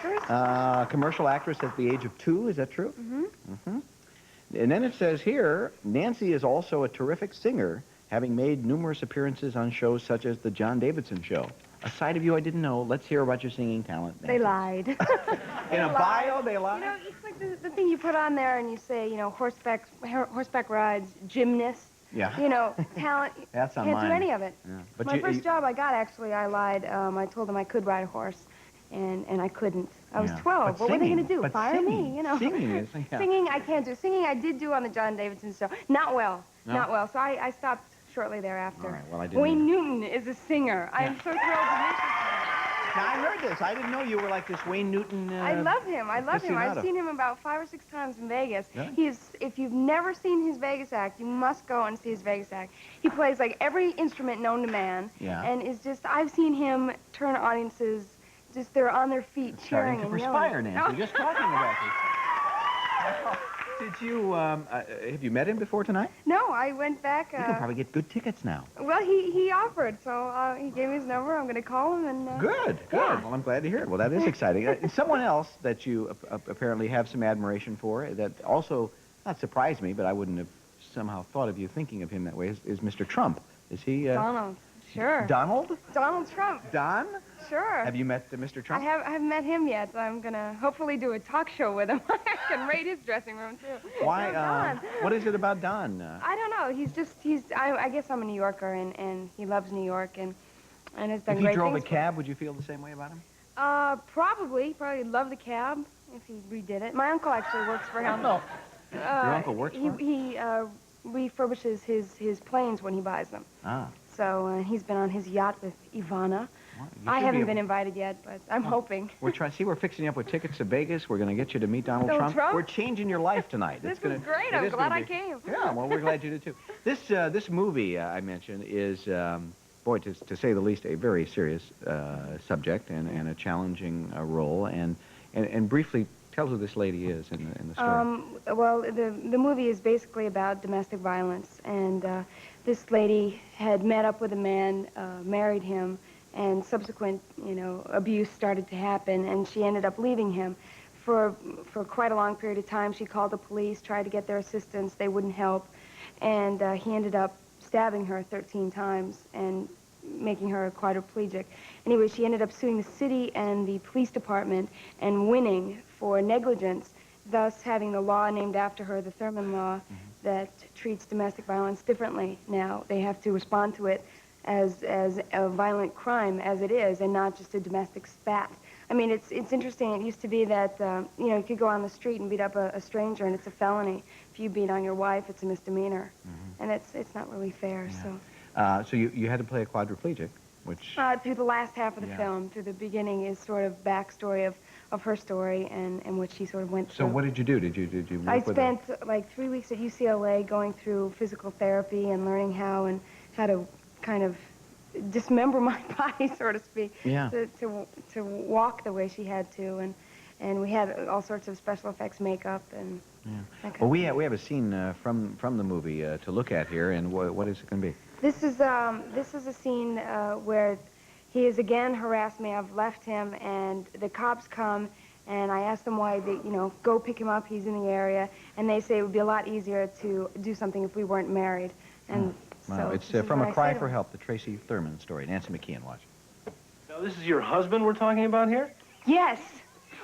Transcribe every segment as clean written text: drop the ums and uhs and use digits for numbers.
workers. Commercial actress at the age of 2, is that true? Mm-hmm. Mm-hmm. And then it says here, Nancy is also a terrific singer, having made numerous appearances on shows such as The John Davidson Show. A side of you I didn't know. Let's hear about your singing talent, Nancy. They lied. In a bio, they lied? You know, it's like the thing you put on there and you say, you know, horseback rides, gymnast. Yeah. You know, talent. That's on Can't mine. do any of it. Yeah. But My first job I got, actually, I lied. I told them I could ride a horse, and I couldn't. I was 12. What were they going to do? Fire me? You know. Singing is, yeah. Singing, I can't do. Singing, I did do on the John Davidson Show. Not well. No? Not well. So I stopped shortly thereafter. All right, well, I didn't Wayne Newton is a singer. Yeah. I am so thrilled to meet you. Now, I heard this. I didn't know you were like this Wayne Newton. I love him. I love him. I've seen him about 5 or 6 times in Vegas. Really? If you've never seen his Vegas act, you must go and see his Vegas act. He plays like every instrument known to man. Yeah. And is just, I've seen him turn audiences, just they're on their feet cheering and yelling. Starting to perspire, Nancy, just talking about this. Did you, have you met him before tonight? No, I went back. You can probably get good tickets now. Well, he offered, so he gave me his number. I'm going to call him and... Good. Yeah. Well, I'm glad to hear it. Well, that is exciting. Someone else that you apparently have some admiration for that also, not surprised me, but I wouldn't have somehow thought of you thinking of him that way, is Mr. Trump. Is he... Donald. Sure. Donald? Donald Trump. Don? Sure. Have you met Mr. Trump? I haven't met him yet. So I'm going to hopefully do a talk show with him. I can raid his dressing room, too. Why? What is it about Don? I don't know. I guess I'm a New Yorker, and he loves New York, and has done great things. If he drove a cab, would you feel the same way about him? Probably. Probably love the cab if he redid it. My uncle actually works for him. No. Your uncle works for him? He refurbishes his planes when he buys them. Ah. So he's been on his yacht with Ivana. I haven't been invited yet, but I'm hoping. We're fixing you up with tickets to Vegas. We're going to get you to meet Donald Trump. We're changing your life tonight. This is great. I'm glad I came. Yeah, well, we're glad you did, too. This movie I mentioned is, boy, to say the least, a very serious subject and a challenging role. And briefly, tell who this lady is in the story. Well, the movie is basically about domestic violence. And this lady had met up with a man, married him, and subsequent, abuse started to happen, and she ended up leaving him. For quite a long period of time, she called the police, tried to get their assistance. They wouldn't help, and he ended up stabbing her 13 times and making her a quadriplegic. Anyway, she ended up suing the city and the police department and winning for negligence, thus having the law named after her, the Thurman Law, that treats domestic violence differently now. They have to respond to it as a violent crime as it is, and not just a domestic spat. I mean, it's interesting. It used to be that, you could go on the street and beat up a stranger, and it's a felony. If you beat on your wife, it's a misdemeanor. And it's not really fair, so. So you had to play a quadriplegic, which... Through the last half of the film, through the beginning is sort of backstory of her story and what she sort of went through. So what did you do? Did you work I with spent like 3 weeks at UCLA going through physical therapy and learning how to kind of dismember my body, so to speak, to walk the way she had to, and we had all sorts of special effects makeup and. Well, we have a scene from the movie to look at here, and what is it going to be? This is a scene where he has again harassed me. I've left him, and the cops come, and I ask them why they, go pick him up. He's in the area, and they say it would be a lot easier to do something if we weren't married. And wow, it's from A Cry for Help, the Tracy Thurman story. Nancy McKean, watch. Now, this is your husband we're talking about here? Yes.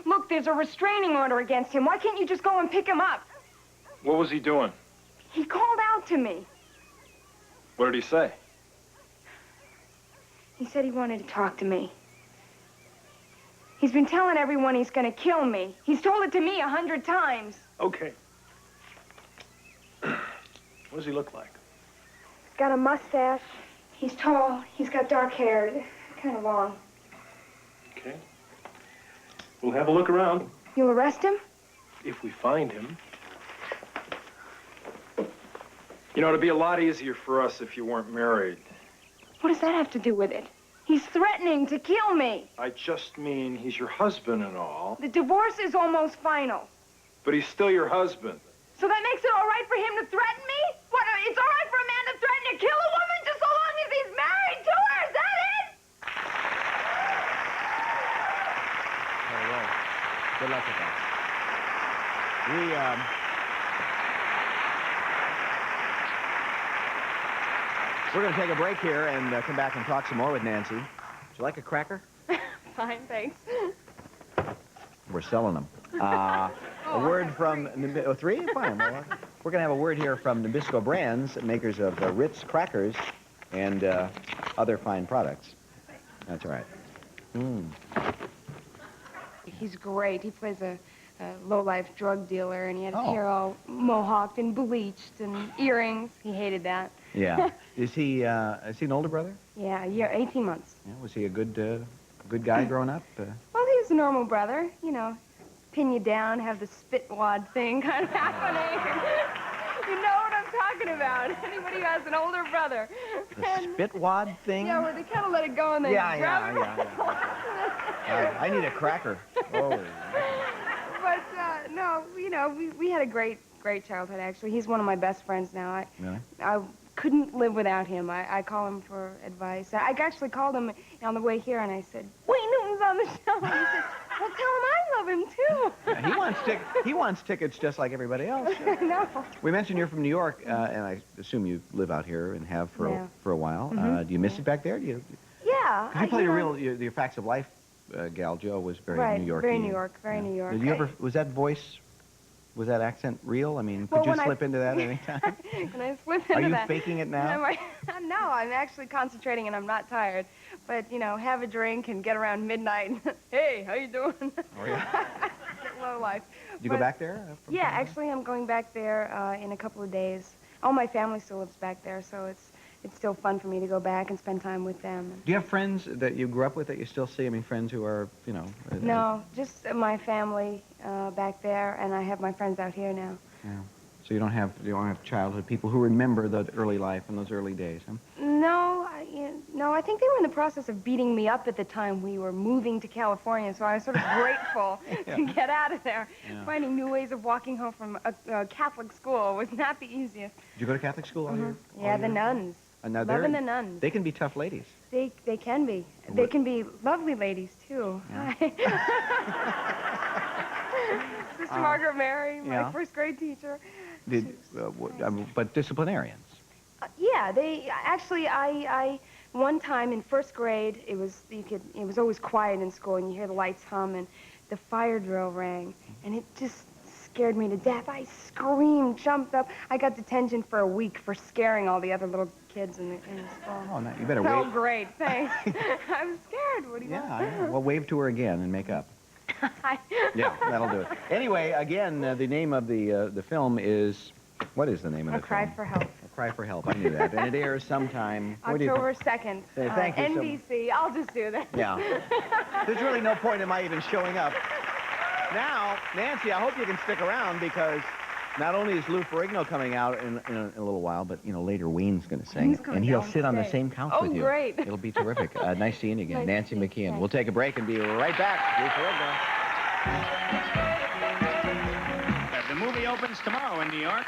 Look, there's a restraining order against him. Why can't you just go and pick him up? What was he doing? He called out to me. What did he say? He said he wanted to talk to me. He's been telling everyone he's going to kill me. He's told it to me 100 times. Okay. What does he look like? He's got a mustache. He's tall. He's got dark hair. Kind of long. Okay. We'll have a look around. You'll arrest him? If we find him. It'd be a lot easier for us if you weren't married. What does that have to do with it? He's threatening to kill me. I just mean he's your husband and all. The divorce is almost final. But he's still your husband. So that makes it all right for him to threaten me? What, it's all right for a man to threaten to kill a woman just so long as he's married to her? Is that it? Very well. Good luck with that. We're going to take a break here and come back and talk some more with Nancy. Would you like a cracker? Fine, thanks. We're selling them. A word from... Oh, 3? Fine. Well, we're going to have a word here from Nabisco Brands, makers of Ritz crackers and other fine products. That's all right. He's great. He plays a low-life drug dealer, and he had his Oh. hair all mohawked and bleached and earrings. He hated that. Yeah. Is he an older brother? Yeah, 18 months. Yeah. Was he a good guy growing up? Well, he was a normal brother, you know, pin you down, have the spit wad thing kind of happening. You know what I'm talking about. Anybody who has an older brother. The spitwad thing? Yeah, where they kind of let it go and then grab it. I need a cracker. Oh. But, no, you know, we had a great childhood, actually. He's one of my best friends now. Really? I couldn't live without him. I call him for advice. I actually called him on the way here, and I said, Wayne Newton's on the show. And he said, well, tell him I love him, too. Yeah, he wants tickets just like everybody else. No. We mentioned you're from New York, and I assume you live out here and have for a while. Do you miss it back there? Yeah. You played your Facts of Life gal, Jo, was very New York. Very New York, very New York. Did you ever, was that accent real? I mean, could you slip into that anytime? Can I slip into that? Are you faking it now? No, I'm actually concentrating and I'm not tired. But, you know, have a drink and get around midnight. Hey, how you doing? Oh, yeah. Low life. Did you go back there? Yeah, actually, I'm going back there in a couple of days. All my family still lives back there, so it's still fun for me to go back and spend time with them. Do you have friends that you grew up with that you still see? I mean, friends who are, you know... No, just my family back there, and I have my friends out here now. Yeah. So you don't have childhood people who remember the early life and those early days, huh? No, I think they were in the process of beating me up at the time we were moving to California, so I was sort of grateful to get out of there. Yeah. Finding new ways of walking home from a Catholic school was not the easiest. Did you go to Catholic school all year? Yeah, the nuns. Loving the nuns. They can be tough ladies. They can be. They can be lovely ladies, too. Yeah. Sister Margaret Mary, my first grade teacher. But disciplinarians. Yeah, they actually. I one time in first grade, it was always quiet in school, and you hear the lights hum, and the fire drill rang, and it just scared me to death. I screamed, jumped up. I got detention for a week for scaring all the other little kids in the school. Oh, no, you better wave. Oh, great, thanks. I'm scared. What do you want? Yeah, well, wave to her again and make up. Yeah, that'll do it. Anyway, again, the name of the film is... What is the name of the film? A Cry for Help. A Cry for Help. I knew that. And it airs sometime... October 2nd. Thank you NBC. I'll just do that. Yeah. There's really no point in my even showing up. Now, Nancy, I hope you can stick around because not only is Lou Ferrigno coming out in a little while, but, you know, later Wayne's going to sing. And he'll sit on the same couch with you. Oh, great. It'll be terrific. Nice seeing you again. Nice Nancy McKean. We'll take a break and be right back. Lou Ferrigno. The movie opens tomorrow in New York.